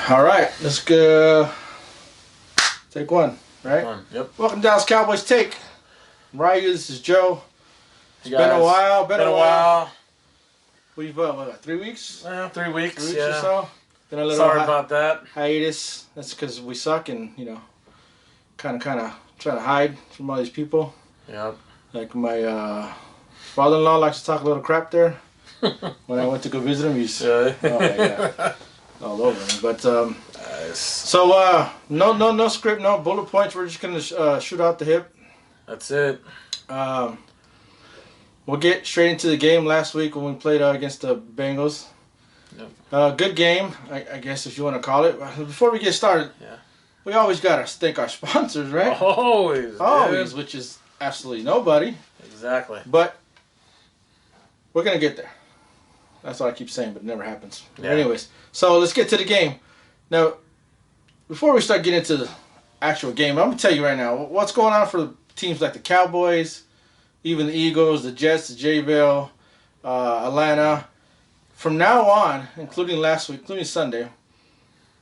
All right, let's go. Take one, right? Yep. Welcome to Dallas Cowboys Take. Ryu, this is Joe. It's been a while. Been a while. We've what, 3 weeks? 3 weeks. 3 weeks or so. Been a little Sorry about that. hiatus. That's because we suck and kind of trying to hide from all these people. Yep. Like my father-in-law likes to talk a little crap there. When I went to go visit him, he's all over me. But so no script, no bullet points. We're just gonna shoot out the hip. That's it. We'll get straight into the game last week when we played against the Bengals. Yep. Good game, I guess, if you want to call it. Before we get started, we always gotta thank our sponsors, right? Always, which is absolutely nobody. Exactly. But we're gonna get there. That's what I keep saying, but it never happens. Yeah. Anyways, so let's get to the game. Now, before we start getting into the actual game, I'm going to tell you right now, what's going on for teams like the Cowboys, even the Eagles, the Jets, the Jayville, Atlanta. From now on, including last week, including Sunday,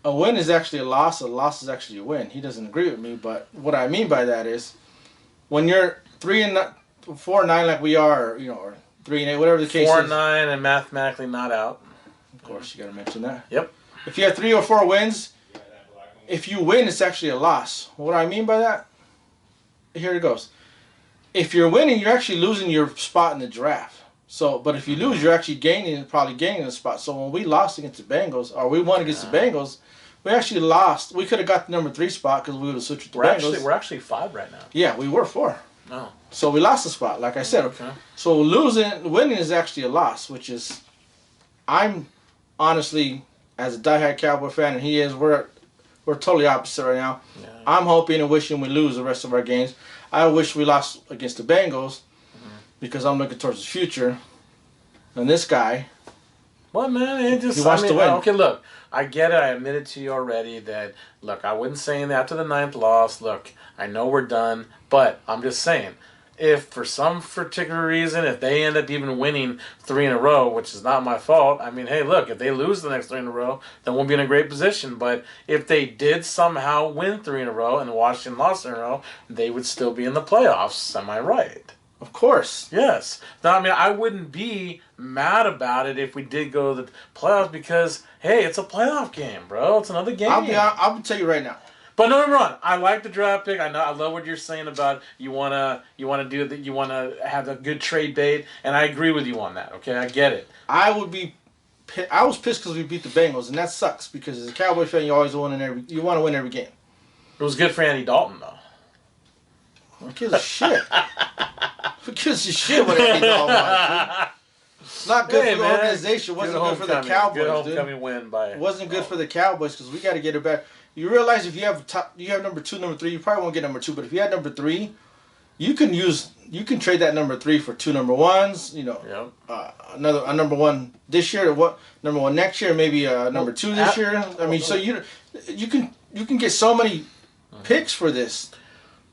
a win is actually a loss is actually a win. He doesn't agree with me, but what I mean by that is when you're 4-9 like we are, or 3-8, whatever the case is. 4-9 and mathematically not out. Of course, you got to mention that. Yep. If you have 3 or 4 wins, if you win, it's actually a loss. What do I mean by that? Here it goes. If you're winning, you're actually losing your spot in the draft. So, but if you lose, you're actually probably gaining a spot. So when we lost against the Bengals, or we won against the Bengals, we actually lost. We could have got the number 3 spot because we would have switched with the Bengals. We're actually 5 right now. Yeah, we were 4. No. So we lost the spot, like I said. Okay. So winning is actually a loss, which is, I'm honestly, as a diehard Cowboy fan, and he is, we're totally opposite right now. Yeah. I'm hoping and wishing we lose the rest of our games. I wish we lost against the Bengals because I'm looking towards the future. And this guy, well, man, he wants to win. Okay, look, I get it. I admitted to you already that, look, I wouldn't say that after the 9th loss. Look, I know we're done, but I'm just saying, if for some particular reason, if they end up even winning 3 in a row, which is not my fault, I mean, hey, look, if they lose the next 3 in a row, then we'll be in a great position. But if they did somehow win 3 in a row and Washington lost in a row, they would still be in the playoffs. Am I right? Of course. Yes. Now, I mean, I wouldn't be mad about it if we did go to the playoffs because, hey, it's a playoff game, bro. It's another game. I'll tell you right now. But no, I'm wrong. I like the draft pick. I love what you're saying about you wanna have a good trade bait, and I agree with you on that. Okay, I get it. I was pissed because we beat the Bengals, and that sucks because as a Cowboy fan, you always want to win every game. It was good for Andy Dalton though. Who gives a shit? Who gives a shit what Andy Dalton wants? It's not good for the organization. It wasn't good for the Cowboys, good homecoming win by. It wasn't good for the Cowboys because we got to get it back. You realize if you have number 2, number 3, you probably won't get number 2. But if you had number 3, you can trade that number 3 for 2 number 1s. A number 1 this year, or number 1 next year, maybe a number 2 this year. I mean, so you can get so many picks for this.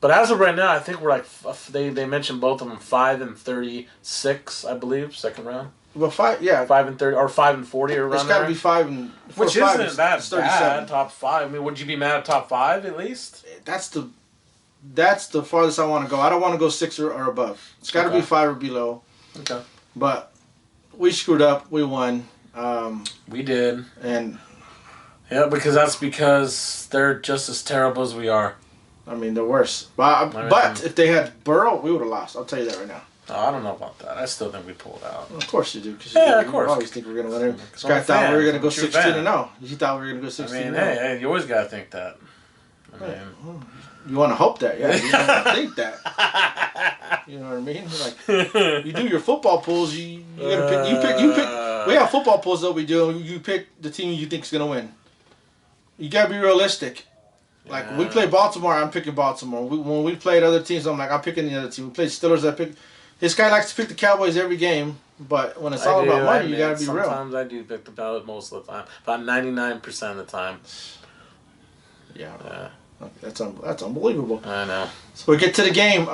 But as of right now, I think we're like they mentioned both of them 5 and 36, I believe, second round. Well, 5 and 30 or 5 and 40 or around. It's got to be 5 and which isn't that bad. Top 5. I mean, would you be mad at top 5 at least? That's the farthest I want to go. I don't want to go 6 or above. It's got to be 5 or below. Okay. But we screwed up. We won. We did. And because they're just as terrible as we are. I mean, they're worse. But if they had Burrow, we would have lost. I'll tell you that right now. Oh, I don't know about that. I still think we pulled out. Of course you do. Of course. You always think we're going to win. This guy thought we were going to go 16-0. He thought we were going to go 16-0. I mean, hey, you always got to think that. I mean, you want to hope that, yeah. You want to think that. You know what I mean? Like, you do your football pools. You pick. We have football pools that we do. You pick the team you think is going to win. You got to be realistic. Like, we play Baltimore, I'm picking Baltimore. When we played other teams, I'm picking the other team. We played Steelers, This guy likes to pick the Cowboys every game, but when it's all about money, you got to be real. Sometimes I do pick the Cowboys most of the time. About 99% of the time. Yeah. Okay, that's unbelievable. I know. So we get to the game.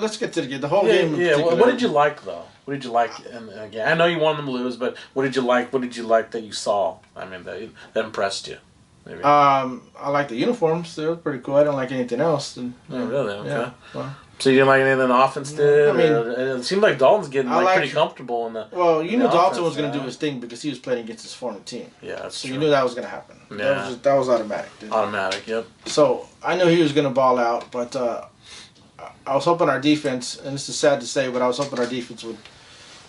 Let's get to the game. The whole game. Yeah. What did you like though? What did you like? And again, I know you wanted them to lose, but what did you like? What did you like that you saw? I mean, that impressed you. Maybe. I like the uniforms. They were pretty cool. I didn't like anything else. Oh, really? Okay. Yeah. Well, so you didn't like anything the offense did? I mean, it seemed like Dalton's getting pretty comfortable in the. Well, you knew Dalton was going to do his thing because he was playing against his former team. Yeah, that's so true. you knew that was going to happen. Yeah. That was automatic, dude. Automatic, yep. So I knew he was going to ball out, but I was hoping our defense, and this is sad to say, but I was hoping our defense would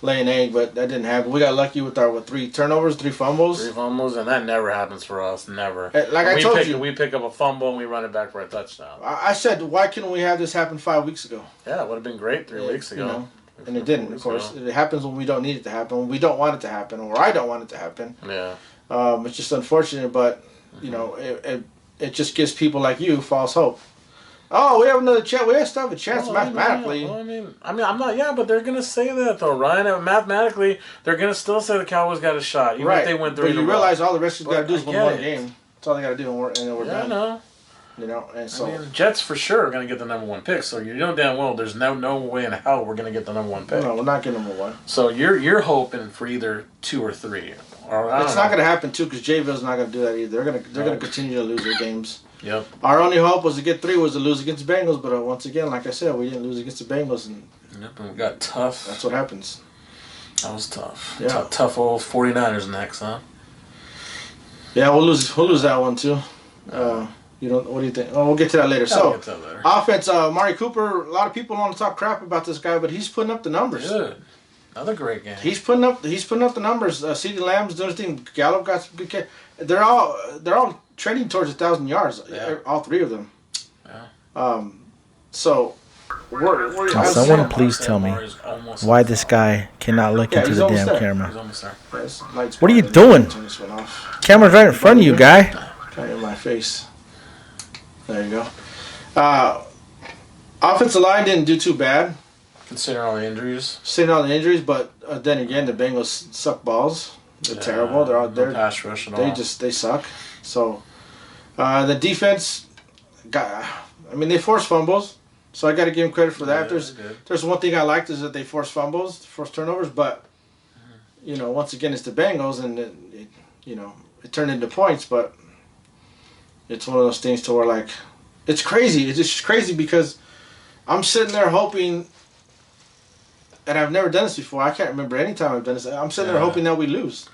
lay an egg, but that didn't happen. We got lucky with our 3 turnovers, 3 fumbles. 3 fumbles, and that never happens for us. Never. Like I told you, we pick up a fumble and we run it back for a touchdown. I said, why couldn't we have this happen 5 weeks ago? Yeah, it would have been great 3 weeks ago. You know, and it didn't, of course. It happens when we don't need it to happen, when we don't want it to happen, or I don't want it to happen. Yeah. It's just unfortunate, but, you know, it just gives people like you false hope. Oh, we have another chance. We still have a chance mathematically. I mean, I'm not. Yeah, but they're gonna say that though, Ryan. And mathematically, they're gonna still say the Cowboys got a shot, even if they win 3 in a row. But you realize all the rest of got to do is win one game. That's all they got to do, and then we're done. I know. You know, and so I mean, Jets for sure are gonna get the number 1 pick. So you know damn well there's no way in hell we're gonna get the number 1 pick. No, we're not getting number 1. So you're hoping for either 2 or 3. Or, it's not gonna happen too, because Jayville's not gonna do that either. They're gonna continue to lose their games. Yep. Our only hope was to get 3 was to lose against the Bengals, but once again, like I said, we didn't lose against the Bengals, and we got tough. That's what happens. That was tough. Yeah. Tough old 49ers next, huh? Yeah, we'll lose that one too. You don't. What do you think? Oh, we'll get to that later. Yeah, so, we'll get to that later. Offense. Amari Cooper. A lot of people want to talk crap about this guy, but he's putting up the numbers. Good. Another great game. He's putting up the numbers. CeeDee Lamb's doing his thing. Gallup got some good catch. They're all trending towards 1,000 yards. Yeah. All 3 of them. Yeah. So. Can someone please tell me why this guy cannot look into the damn camera? He's almost there. What are you doing? Turn this one off. Camera's right in front of you, guy. Kind of in my face. There you go. Offensive line didn't do too bad. Considering all the injuries. But then again, the Bengals suck balls. They're terrible. They're out there. No pass rush at all. They suck. So the defense they forced fumbles. So I got to give them credit for that. There's one thing I liked is that they forced fumbles, forced turnovers, but you know, once again, it's the Bengals, and it turned into points. But it's one of those things to where, like, it's crazy. It's just crazy because I'm sitting there hoping, and I've never done this before. I can't remember any time I've done this. I'm sitting there hoping that we lose.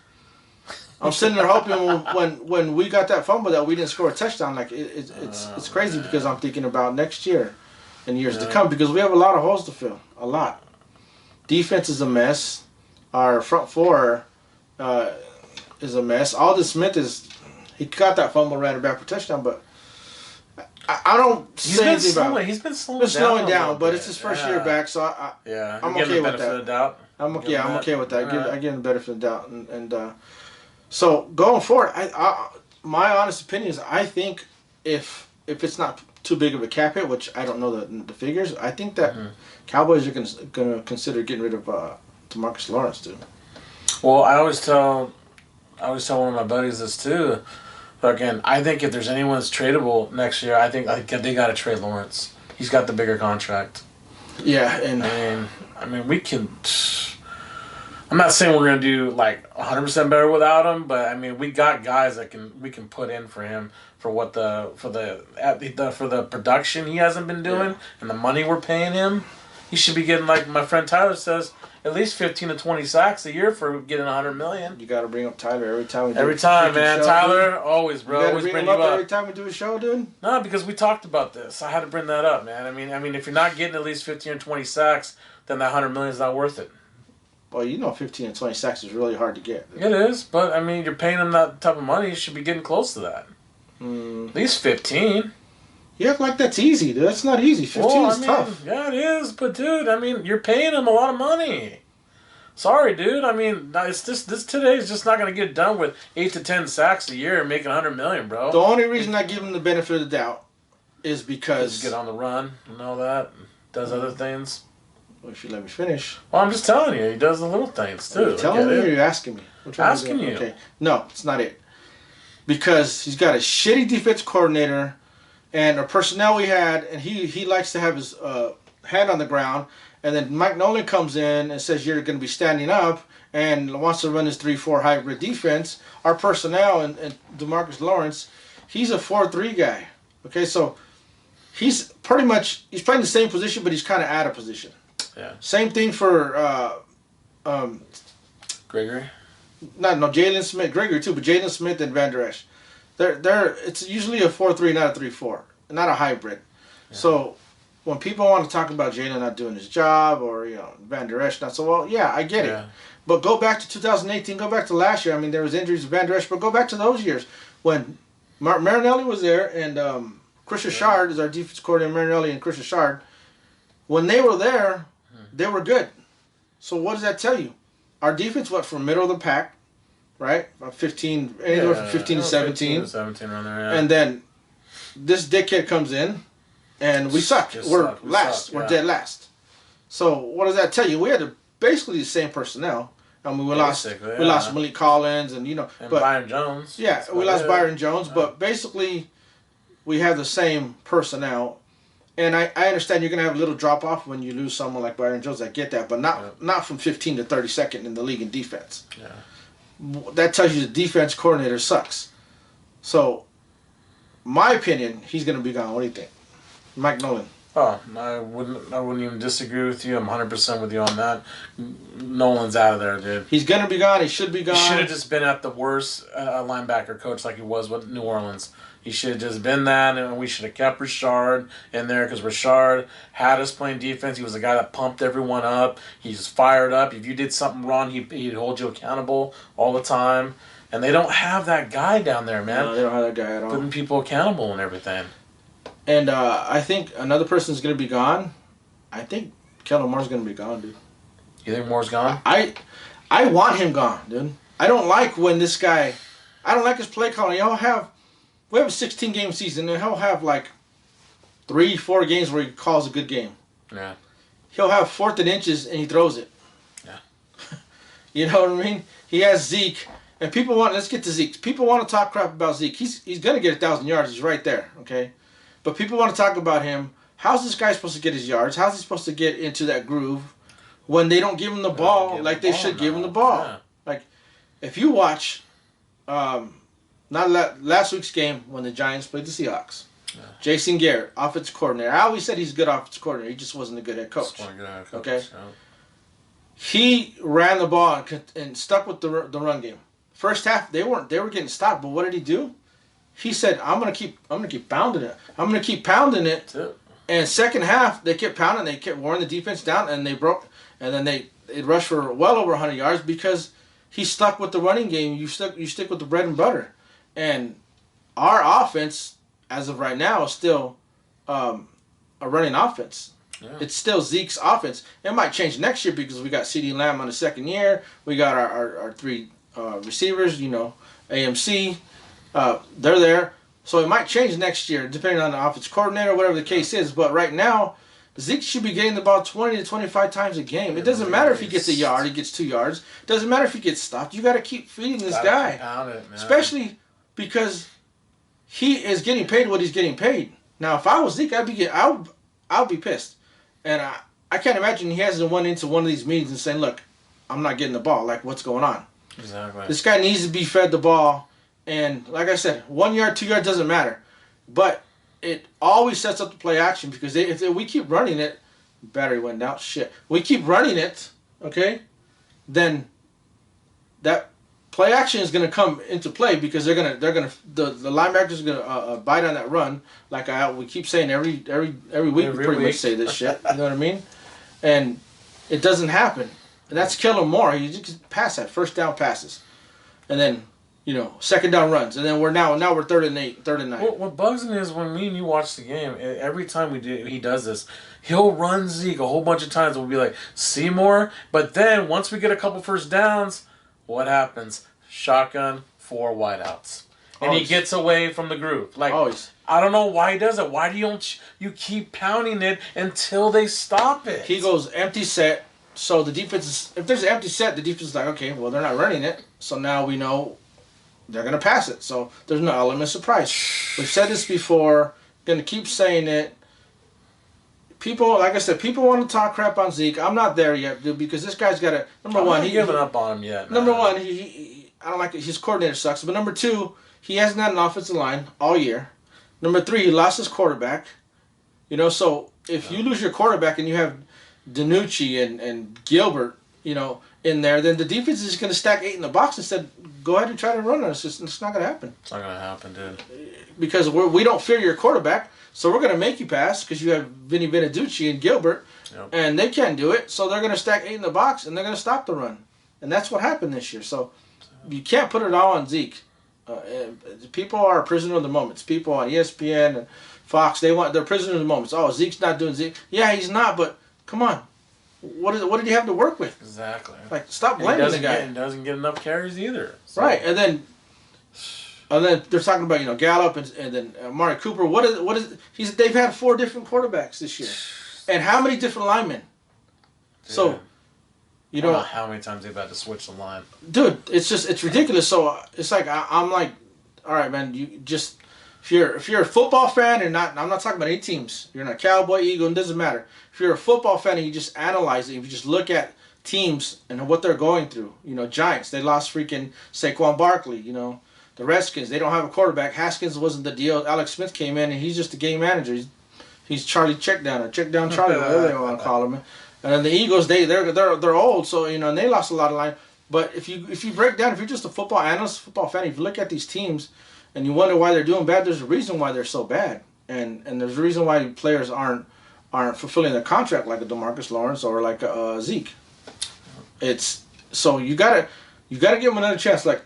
I'm sitting there hoping when we got that fumble that we didn't score a touchdown. Like it's crazy because I'm thinking about next year and years to come, because we have a lot of holes to fill. A lot. Defense is a mess. Our front 4 is a mess. Aldon Smith he got that fumble, ran it back for touchdown, but I don't say anything about it. He's been slowing down, but it's his first year back, so I'm okay with that. I'm okay with that. I give him the benefit of the doubt, and so going forward, my honest opinion is I think if it's not too big of a cap hit, which I don't know the figures, I think that Cowboys are going to consider getting rid of DeMarcus Lawrence too. Well, I always tell one of my buddies this too. But again, I think if there's anyone that's tradable next year, I think they got to trade Lawrence. He's got the bigger contract. Yeah, and I mean, we can. I'm not saying we're gonna do like 100% better without him, but I mean, we got guys that we can put in for him for the production he hasn't been doing and the money we're paying him. He should be getting, like my friend Tyler says, at least 15 to 20 sacks a year for getting $100 million. You got to bring up Tyler every time. Man. Tyler, dude. Always, bro. Always bring him up every time we do a show, dude. No, because we talked about this. I had to bring that up, man. I mean, if you're not getting at least 15 or 20 sacks, then that $100 million is not worth it. Well, 15 and 20 sacks is really hard to get. It is, but I mean, you're paying him that type of money. You should be getting close to that. At least 15. You act like that's easy, dude. That's not easy. 15 is tough. Yeah, it is. But, dude, I mean, you're paying him a lot of money. Sorry, dude. I mean, it's this today is just not going to get done with 8 to 10 sacks a year and making $100 million, bro. The only reason I give him the benefit of the doubt is because he's good on the run and all that. Does other things. Well, if you let me finish. Well, I'm just telling you, he does the little things too. Are you telling me or are you asking me? Asking you. Okay. No, it's not it. Because he's got a shitty defense coordinator and a personnel we had, and he likes to have head on the ground, and then Mike Nolan comes in and says you're going to be standing up and wants to run his 3-4 hybrid defense. Our personnel and DeMarcus Lawrence, he's a 4-3 guy. Okay, so he's playing the same position, but he's kind of out of position. Yeah. Same thing for Gregory. No, Jalen Smith, Gregory too, but Jalen Smith and Van Der Esch. It's usually a 4-3, not a 3-4, not a hybrid. Yeah. So when people want to talk about Jalen not doing his job or Van Der Esch not so well, yeah, I get it. But go back to 2018, go back to last year. I mean, there was injuries to Van Der Esch, but go back to those years when Marinelli was there and Chris Richard is our defense coordinator. Marinelli and Chris Richard, when they were there, they were good. So what does that tell you? Our defense went from middle of the pack, right? About 15, anywhere from 15 to 17. 17 around there, And then this dickhead comes in, and we suck. We're last. We're dead last. So what does that tell you? We had basically the same personnel. I mean, we lost Malik Collins and but Byron Jones. Yeah, we lost Byron Jones, but basically we have the same personnel. And I understand you're going to have a little drop-off when you lose someone like Byron Jones. I get that. But not from 15 to 32nd in the league in defense. Yeah. That tells you the defense coordinator sucks. So, my opinion, he's going to be gone. What do you think? Mike Nolan. Oh, I wouldn't even disagree with you. I'm 100% with you on that. Nolan's out of there, dude. He's going to be gone. He should be gone. He should have just been at the worst linebacker coach like he was with New Orleans. He should have just been that, and we should have kept Richard in there because Richard had us playing defense. He was the guy that pumped everyone up. He's fired up. If you did something wrong, he'd hold you accountable all the time. And they don't have that guy down there, man. No, they don't have that guy at all. Putting people accountable and everything. And I think another person's going to be gone. I think Kellen Moore's going to be gone, dude. You think Moore's gone? I want him gone, dude. I don't like when this guy... I don't like his play calling. We have a 16-game season, and he'll have like 3-4 games where he calls a good game. Yeah. He'll have 4th and inches, and he throws it. Yeah. You know what I mean? He has Zeke, and people want... Let's get to Zeke. People want to talk crap about Zeke. He's going to get 1,000 yards. He's right there, okay? But people want to talk about him. How's this guy supposed to get his yards? How's he supposed to get into that groove when they don't give him the ball like they should give him the ball? Yeah. Like, if you watch last week's game when the Giants played the Seahawks, Jason Garrett, offensive coordinator. I always said he's a good offensive coordinator. He just wasn't a good head coach. Okay? Yeah. He ran the ball and stuck with the run game. First half, they were getting stopped, but what did he do? He said, I'm gonna keep pounding it. I'm gonna keep pounding it. And second half, they kept pounding. They kept wearing the defense down, and they broke. And then they rushed for well over 100 yards because he stuck with the running game. You stick with the bread and butter. And our offense, as of right now, is still a running offense. Yeah. It's still Zeke's offense. It might change next year because we got CeeDee Lamb on the second year. We got our 3 receivers. AMC. They're there. So it might change next year, depending on the offensive coordinator, whatever the case is. But right now, Zeke should be getting the ball 20 to 25 times a game. It doesn't matter if he gets a yard, he gets 2 yards. It doesn't matter if he gets stopped. You got to keep feeding this guy. Especially because he is getting paid what he's getting paid. Now, if I was Zeke, I'll be pissed. And I can't imagine he hasn't went into one of these meetings and saying, look, I'm not getting the ball. Like, what's going on? Exactly. This guy needs to be fed the ball. And like I said, 1 yard, 2 yards doesn't matter. But it always sets up the play action because if we keep running it, battery went down, shit. We keep running it, okay, then that play action is going to come into play because the linebackers are going to bite on that run. Like we keep saying every week, we pretty much say this shit. You know what I mean? And it doesn't happen. And that's Kellen Moore. You just pass that first down passes, and then. Second down runs, and then we're 3rd and 8, 3rd and 9. What bugs me is when me and you watch the game, every time he does this, he'll run Zeke a whole bunch of times. We'll be like, Seymour, but then once we get a couple first downs, what happens? Shotgun, 4 wideouts, and he gets away from the groove. Like always. I don't know why he does it. Why do you keep pounding it until they stop it? He goes empty set, so the defense if there's an empty set, the defense is like, okay, well they're not running it, so now we know. They're going to pass it. So there's no element of surprise. We've said this before. Going to keep saying it. people, like I said, people want to talk crap on Zeke. I'm not there yet, dude, because this guy's got to. Number one, he giving up on him yet. Number one, I don't like it. His coordinator sucks. But number two, he hasn't had an offensive line all year. Number three, he lost his quarterback. You know, so if you lose your quarterback and you have DiNucci and Gilbert, you know, in there, then the defense is going to stack 8 in the box instead. Go ahead and try to run us. It's not going to happen. It's not going to happen, dude. Because we don't fear your quarterback, so we're going to make you pass because you have Vinny Beneducci and Gilbert, and they can't do it. So they're going to stack 8 in the box, and they're going to stop the run. And that's what happened this year. So you can't put it all on Zeke. People are a prisoner of the moments. People on ESPN and Fox, they're prisoners of the moments. Oh, Zeke's not doing Zeke. Yeah, he's not, but come on. What did he have to work with? Exactly. Like, stop blaming the guy. He doesn't get enough carries either. So. Right, and then they're talking about, you know, Gallup and then Amari Cooper. They've had 4 different quarterbacks this year, and how many different linemen? Dude, so, you know, how many times they've had to switch the line. Dude, it's ridiculous. So it's like I'm like, all right, man, you just. If you're a football fan and I'm not talking about any teams. You're not Cowboy, Eagle, it doesn't matter. If you're a football fan and you just analyze it, if you just look at teams and what they're going through, you know, Giants, they lost freaking Saquon Barkley, you know, the Redskins, they don't have a quarterback. Haskins wasn't the deal. Alex Smith came in and he's just a game manager. He's Charlie Checkdown or Checkdown Charlie, whatever they want to call him. And then the Eagles, they're old, so you know, and they lost a lot of line. But if you break down, if you're just a football analyst, football fan, if you look at these teams. And you wonder why they're doing bad. There's a reason why they're so bad, and there's a reason why players aren't fulfilling their contract like a DeMarcus Lawrence or like a Zeke. It's so you gotta give him another chance. Like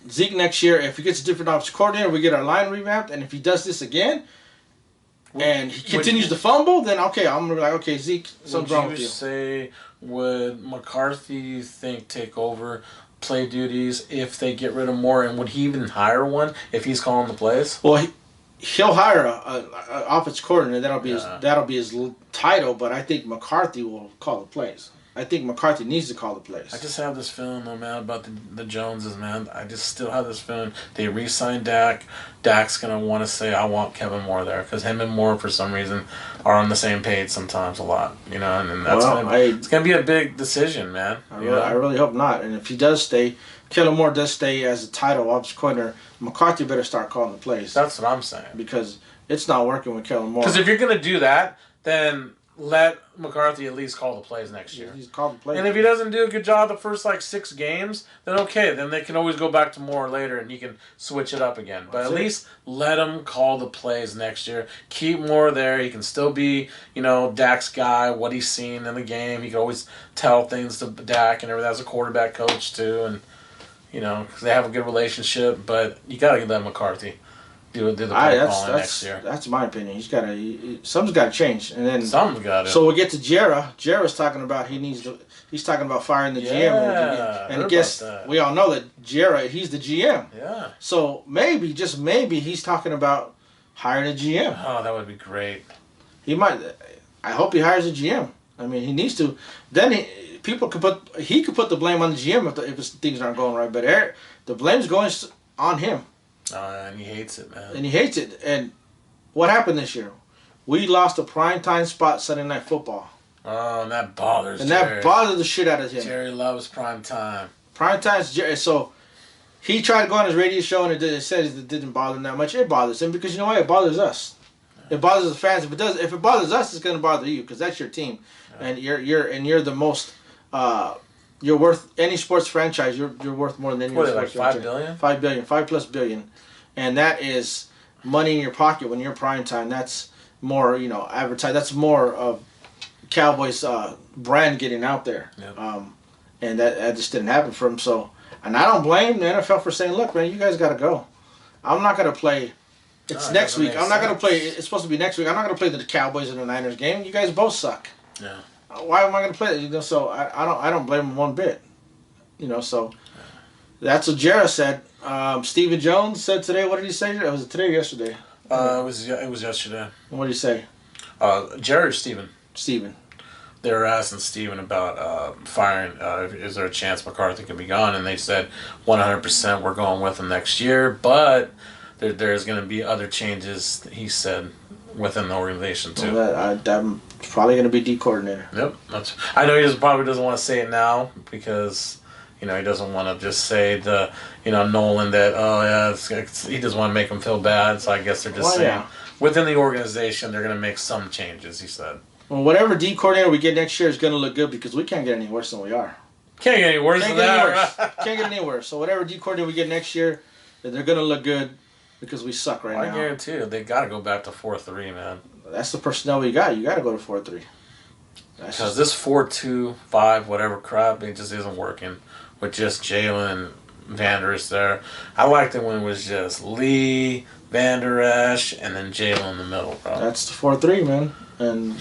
Zeke next year, if he gets a different offensive coordinator, we get our line revamped, and if he does this again, and he continues to fumble, then okay, I'm gonna be like, okay, Zeke, something's wrong with you. Would McCarthy take over play duties if they get rid of Moore, and would he even hire one if he's calling the plays? Well, he'll hire a offensive coordinator. That'll be his title. But I think McCarthy will call the plays. I think McCarthy needs to call the plays. I just have this feeling, though, man, about the Joneses, man. I just still have this feeling they re-signed Dak. Dak's going to want to say, I want Kevin Moore there. Because him and Moore, for some reason, are on the same page sometimes a lot. You know, and that's it's going to be a big decision, man. I really hope not. And if he does stay, Kellen Moore does stay as a title offensive coordinator, McCarthy better start calling the plays. That's what I'm saying. Because it's not working with Kellen Moore. Because if you're going to do that, then let McCarthy at least call the plays next year. He's called the plays. And if he doesn't do a good job the first 6 games, then okay. Then they can always go back to Moore later and he can switch it up again. But at least let him call the plays next year. Keep Moore there. He can still be, you know, Dak's guy, what he's seen in the game. He can always tell things to Dak and everything as a quarterback coach too. And, you know, 'cause they have a good relationship. But you got to let McCarthy do the play calling next year. That's my opinion. Something's got to change, and then something's got to. So we'll get to Jarrah. Jarrah's talking about he's talking about firing the GM, and I guess we all know that Jarrah, he's the GM. Yeah. So maybe, just maybe, he's talking about hiring a GM. Oh, that would be great. He might. I hope he hires a GM. I mean, he needs to. Then he could put the blame on the GM if things aren't going right. But the blame's going on him. And he hates it, man. And he hates it. And what happened this year? We lost a primetime spot Sunday Night Football. Oh, and that bothers And Jerry. That bothers the shit out of him. Jerry loves primetime. Primetime's Jerry. So he tried to go on his radio show and it said it didn't bother him that much. It bothers him because you know what? It bothers us. It bothers the fans. If it bothers us, it's going to bother you because that's your team. Yeah. And you're the most... you're worth any sports franchise. You're worth more than any sports franchise. $5 billion? $5 billion, $5+ billion, and that is money in your pocket when you're prime time. That's more, advertise. That's more of Cowboys' brand getting out there. Yep. And that just didn't happen for him. So, and I don't blame the NFL for saying, "Look, man, you guys got to go. I'm not going to play. It's next week. I'm not going to play. It's supposed to be next week. I'm not going to play the Cowboys and the Niners game. You guys both suck. Yeah. Why am I going to play it? So I don't blame him one bit. So that's what Jarrah said. Stephen Jones said today. What did he say? Was it today or yesterday? It was yesterday. What did he say? Jerry or Stephen? Stephen. They were asking Stephen about firing. Is there a chance McCarthy can be gone? And they said 100% we're going with him next year, but there's going to be other changes. He said within the organization too. Well, probably going to be D coordinator. Yep. I know he probably doesn't want to say it now because, he doesn't want to just say to, Nolan that, he doesn't want to make him feel bad. So I guess they're just saying within the organization they're going to make some changes, he said. Well, whatever D coordinator we get next year is going to look good because we can't get any worse than we are. Can't get any worse than that. Can't get any worse. So whatever D coordinator we get next year, they're going to look good because we suck now. I guarantee you, they got to go back to 4-3, man. That's the personnel we got. You got to go to 4-3. Because this 4-2-5, whatever crap, it just isn't working with just Jalen and Vander Esch there. I liked it when it was just Lee, Vander Esch, and then Jalen in the middle, bro. That's the 4-3, man. And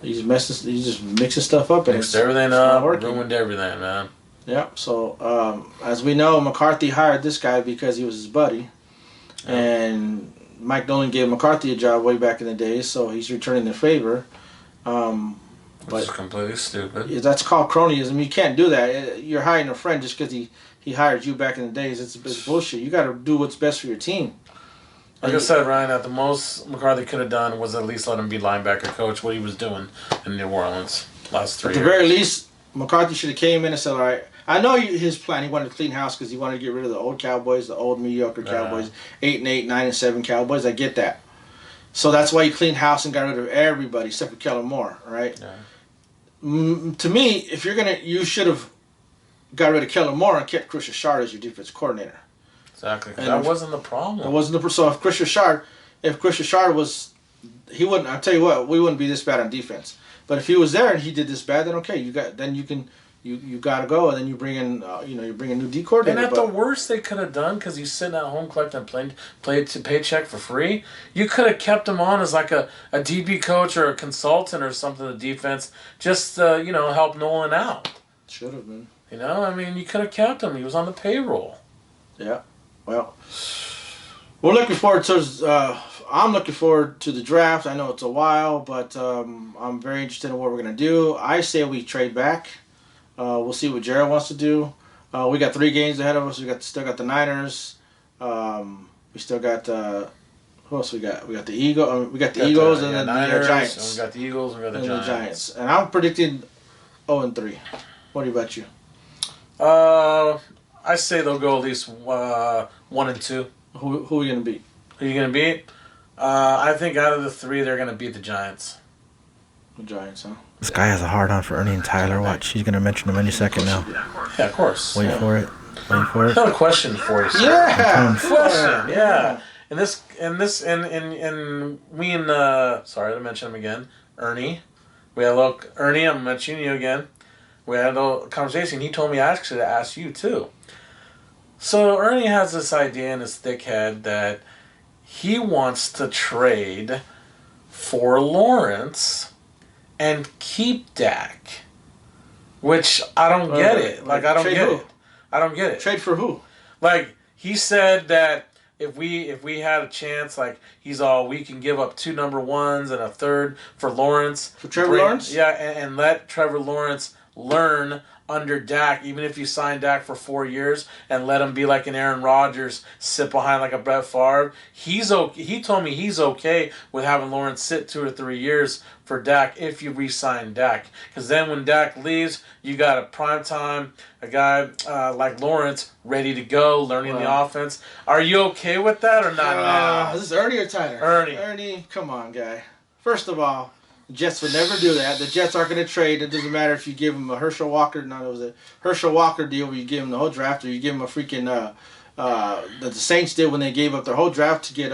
he's just mixing stuff up. And mixed everything up, ruined everything, man. Yeah, so as we know, McCarthy hired this guy because he was his buddy. Yeah. And Mike Nolan gave McCarthy a job way back in the day, so he's returning the favor. Which is completely stupid. That's called cronyism. You can't do that. You're hiring a friend just because he hired you back in the days. It's bullshit. You got to do what's best for your team. Like I said, Ryan, at the most McCarthy could have done was at least let him be linebacker coach, what he was doing in New Orleans last 3 years. At the very least, McCarthy should have came in and said, all right, I know his plan, he wanted to clean house because he wanted to get rid of the old Cowboys, the old mediocre Cowboys, 8-8, 9-7 Cowboys. I get that. So that's why he cleaned house and got rid of everybody except for Kellen Moore, right? Yeah. To me, if you're going to, you should have got rid of Kellen Moore and kept Chris Richard as your defense coordinator. Exactly. That wasn't the problem. That wasn't the So if Chris Richard was, he wouldn't. I'll tell you what, we wouldn't be this bad on defense. But if he was there and he did this bad, then okay, you got to go, and then you bring in you bring a new D coordinator. And at the worst they could have done, because he's sitting at home collecting paycheck for free, you could have kept him on as like a DB coach or a consultant or something to defense, just help Nolan out. Should have been. You could have kept him. He was on the payroll. Yeah. Well, we're looking forward to. I'm looking forward to the draft. I know it's a while, but I'm very interested in what we're gonna do. I say we trade back. We'll see what Jared wants to do. We got 3 games ahead of us. Still got the Niners. We still got who else we got? We got the Eagles. We got the Eagles and then Niners, the Giants. And we got the Eagles. And we got the Giants. And I'm predicting 0-3. What about you? I say they'll go at least 1-2. Who are you gonna beat? Who are you gonna beat? I think out of the 3, they're gonna beat the Giants. The Giants, huh? This guy has a hard-on for Ernie and Tyler. Watch, he's going to mention him any second now. Yeah, of course. Wait for it. I have a question for you, sir. Yeah, question. Yeah. Sorry to mention him again. Ernie. Ernie, I'm mentioning you again. We had a little conversation. He told me actually to ask you too. So Ernie has this idea in his thick head that he wants to trade for Lawrence and keep Dak, which I don't get it. I don't get it. Trade for who? Like, he said that if we had a chance, like, we can give up 2 number 1s and a 3rd for Lawrence. For Trevor Lawrence? Yeah, and let Trevor Lawrence learn under Dak, even if you sign Dak for 4 years and let him be like an Aaron Rodgers, sit behind like a Brett Favre. He told me he's okay with having Lawrence sit 2 or 3 years for Dak if you re-sign Dak. Because then when Dak leaves, you got a primetime, a guy like Lawrence ready to go, learning the offense. Are you okay with that or not? Is this Ernie or Tyler? Ernie, come on, guy. First of all, the Jets would never do that. The Jets aren't going to trade. It doesn't matter if you give him a Herschel Walker. No, it was a Herschel Walker deal where you give him the whole draft, or you give him a freaking the Saints did when they gave up their whole draft to get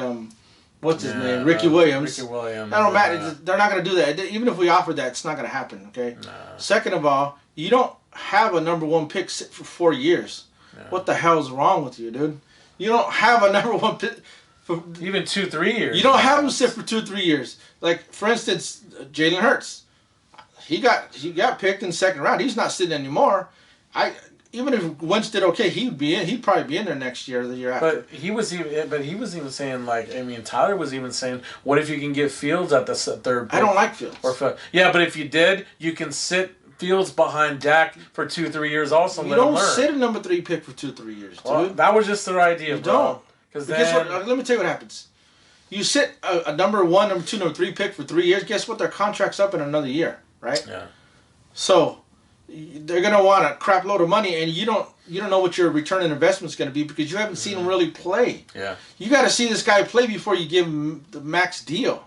what's his name, Ricky Williams. Ricky Williams. I don't matter. They're not going to do that. Even if we offered that, it's not going to happen. Okay. No. Second of all, you don't have a number 1 pick sit for 4 years. No. What the hell's wrong with you, dude? You don't have a number 1 pick. For, even 2-3 years. You don't have him sit for 2-3 years. Like, for instance, Jalen Hurts. He got picked in the 2nd round. He's not sitting anymore. Even if Wentz did okay, he'd probably be in there next year or the year after. But he was even saying, like, Tyler was even saying, what if you can get Fields at the 3rd pick? I don't like Fields. Yeah, but if you did, you can sit Fields behind Dak for 2-3 years also. You don't sit a number 3 pick for 2-3 years, dude. Well, that was just their idea, you don't. Because let me tell you what happens. You sit a number 1, number 2, number 3 pick for 3 years. Guess what? Their contract's up in another year, right? Yeah. So they're gonna want a crap load of money, and you don't know what your return on investment is gonna be because you haven't seen him really play. Yeah. You got to see this guy play before you give him the max deal.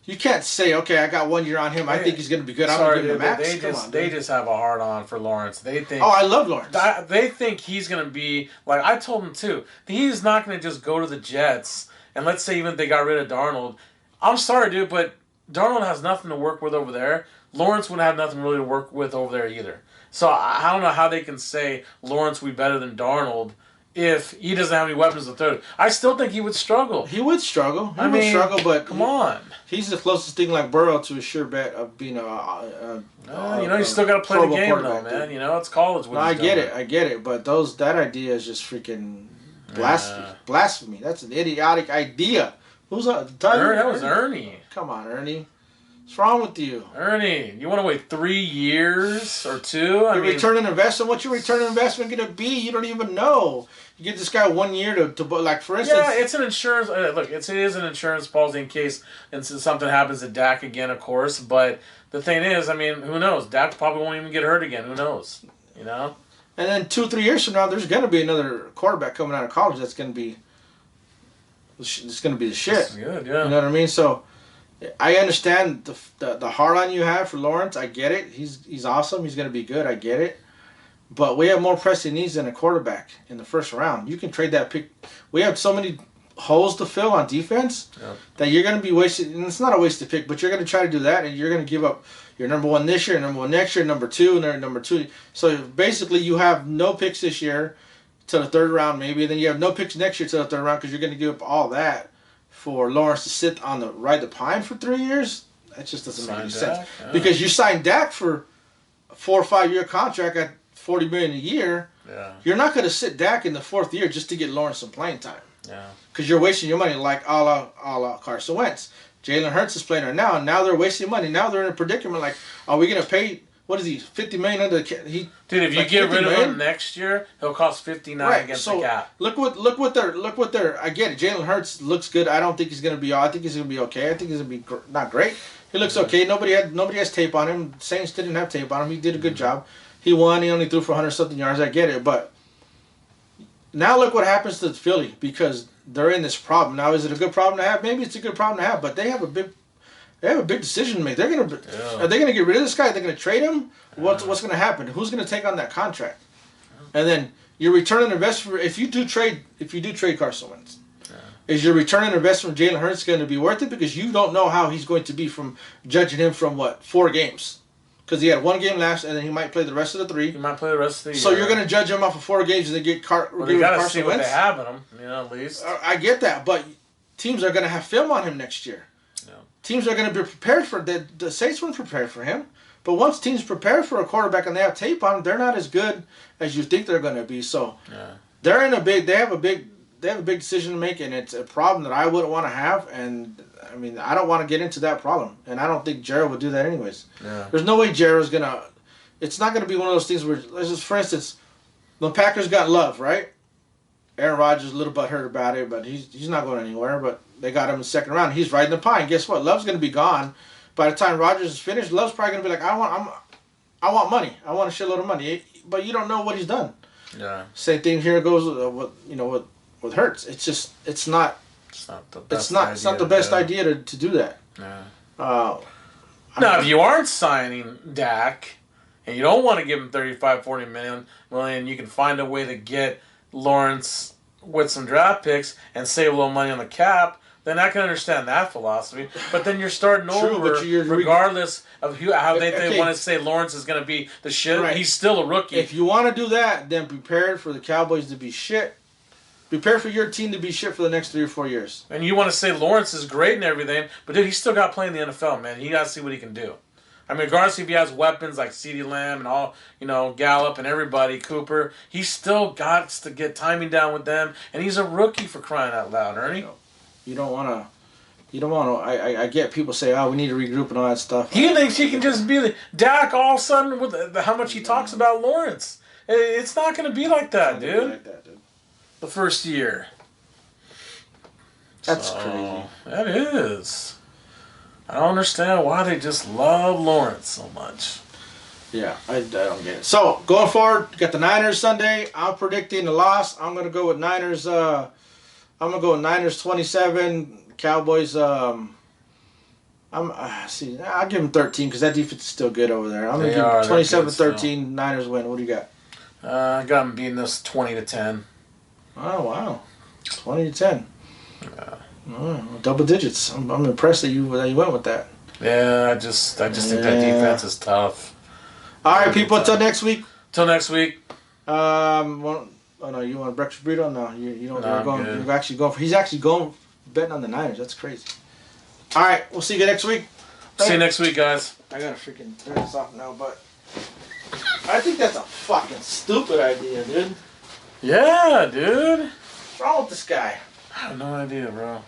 You can't say, okay, I got 1 year on him. I think he's going to be good. I'm going to give him the max. They just have a hard on for Lawrence. They think. Oh, I love Lawrence. They think he's going to be like I told him too. He's not going to just go to the Jets. And let's say even if they got rid of Darnold, I'm sorry, dude, but Darnold has nothing to work with over there. Lawrence would have nothing really to work with over there either. So I don't know how they can say Lawrence would be better than Darnold if he doesn't have any weapons to throw. I still think he would struggle. He would struggle. He would struggle, but come on. He's the closest thing like Burrow to a sure bet of being you still got to play the game though, man. Dude. It's college. No, I get it. But that idea is just freaking blasphemy. That's an idiotic idea. Who's that? That was Ernie. Come on, Ernie. What's wrong with you? Ernie, you want to wait 3 years or 2? Return on investment. What's your return on investment going to be? You don't even know. You give this guy 1 year to like, for instance. Yeah, it's an insurance. Look, it is an insurance policy in case something happens to Dak again, of course. But the thing is, who knows? Dak probably won't even get hurt again. Who knows? And then 2 or 3 years from now, there's going to be another quarterback coming out of college that's going to be. It's going to be the shit. That's good, yeah. You know what I mean? So. I understand the hard on you have for Lawrence. I get it. He's awesome. He's going to be good. I get it. But we have more pressing needs than a quarterback in the first round. You can trade that pick. We have so many holes to fill on defense that you're going to be wasted. And it's not a wasted pick, but you're going to try to do that, and you're going to give up your number 1 this year, number 1 next year, number 2, and number 2. So basically, you have no picks this year to the 3rd round, maybe. And then you have no picks next year to the 3rd round because you're going to give up all that for Lawrence to sit on the ride the pine for 3 years. That just doesn't make any sense. Yeah. Because you signed Dak for a 4 or 5 year contract at $40 million a year. Yeah. You're not going to sit Dak in the 4th year just to get Lawrence some playing time. Yeah. Because you're wasting your money like a la Carson Wentz. Jalen Hurts is playing right now, and now they're wasting money. Now they're in a predicament like, are we going to pay? What is he? $50 million under the Dude, if you get rid of him next year, he'll cost $59 against the cap. Look what they're. I get it. Jalen Hurts looks good. I don't think he's gonna be. I think he's gonna be okay. I think he's gonna be not great. He looks okay. Nobody has tape on him. Saints didn't have tape on him. He did a good job. He won. He only threw for 100-something yards. I get it, but now look what happens to Philly because they're in this problem. Now is it a good problem to have? Maybe it's a good problem to have, but they have a big decision to make. Are they gonna get rid of this guy? Are they gonna trade him? What's gonna happen? Who's gonna take on that contract? And then your return on investment if you do trade Carson Wentz, is your return on investment from Jalen Hurts going to be worth it? Because you don't know how he's going to be from judging him from 4 games. Because he had 1 game last, and then he might play the rest of the 3. He might play the rest of the year. So you're going to judge him off of 4 games and then get Carson Wentz. Well, they got to see what they have in him, at least. I get that, but teams are going to have film on him next year. Yeah. Teams are going to be prepared for the Saints weren't prepared for him. But once teams prepare for a quarterback and they have tape on him, they're not as good as you think they're going to be. So they're in they have a big decision to make, and it's a problem that I wouldn't want to have. And I don't want to get into that problem, and I don't think Jared would do that anyways. Yeah. There's no way Jared's gonna. It's not gonna be one of those things where, let's just, for instance, the Packers got Love, right? Aaron Rodgers a little butthurt about it, but he's not going anywhere. But they got him in the 2nd round. He's riding the pine. Guess what? Love's gonna be gone. By the time Rodgers is finished, Love's probably gonna be like, I want money. I want a shitload of money. But you don't know what he's done. Yeah. Same thing here goes with Hurts. It's not the best idea to do that. Yeah. Now, if you aren't signing Dak and you don't want to give him $35-40 million, you can find a way to get Lawrence with some draft picks and save a little money on the cap. Then I can understand that philosophy. But then you're starting over, regardless of how they want to say Lawrence is going to be the shit. Right. He's still a rookie. If you want to do that, then prepare for the Cowboys to be shit. Prepare for your team to be shit for the next 3 or 4 years. And you want to say Lawrence is great and everything, but dude, he's still got to play in the NFL, man. He got to see what he can do. Regardless if he has weapons like CeeDee Lamb and all, Gallup and everybody, Cooper, he's still got to get timing down with them, and he's a rookie for crying out loud, Ernie. You don't want to. I get people say, "Oh, we need to regroup and all that stuff." He thinks he can just be Dak all of a sudden with how much he talks about Lawrence. It's not going to be like that, dude. The first year. That's crazy. That is. I don't understand why they just love Lawrence so much. Yeah, I don't get it. So, going forward, you got the Niners Sunday. I'm predicting a loss. I'm going to go with Niners. I'm going to go with Niners 27. Cowboys, I'll give them 13 because that defense is still good over there. I'm going to give them 27-13. Niners win. What do you got? I got them beating this 20-10. Oh, wow. 20-10. Yeah. Double digits. I'm impressed that you went with that. Yeah, I just think that defense is tough. All right, people. Until next week. Till next week. Oh no, you want a breakfast burrito? No, you don't. You're actually going. He's actually going betting on the Niners. That's crazy. All right, we'll see you next week. See you next week, guys. I gotta freaking turn this off now, but I think that's a fucking stupid idea, dude. Yeah, dude. What's wrong with this guy? I have no idea, bro.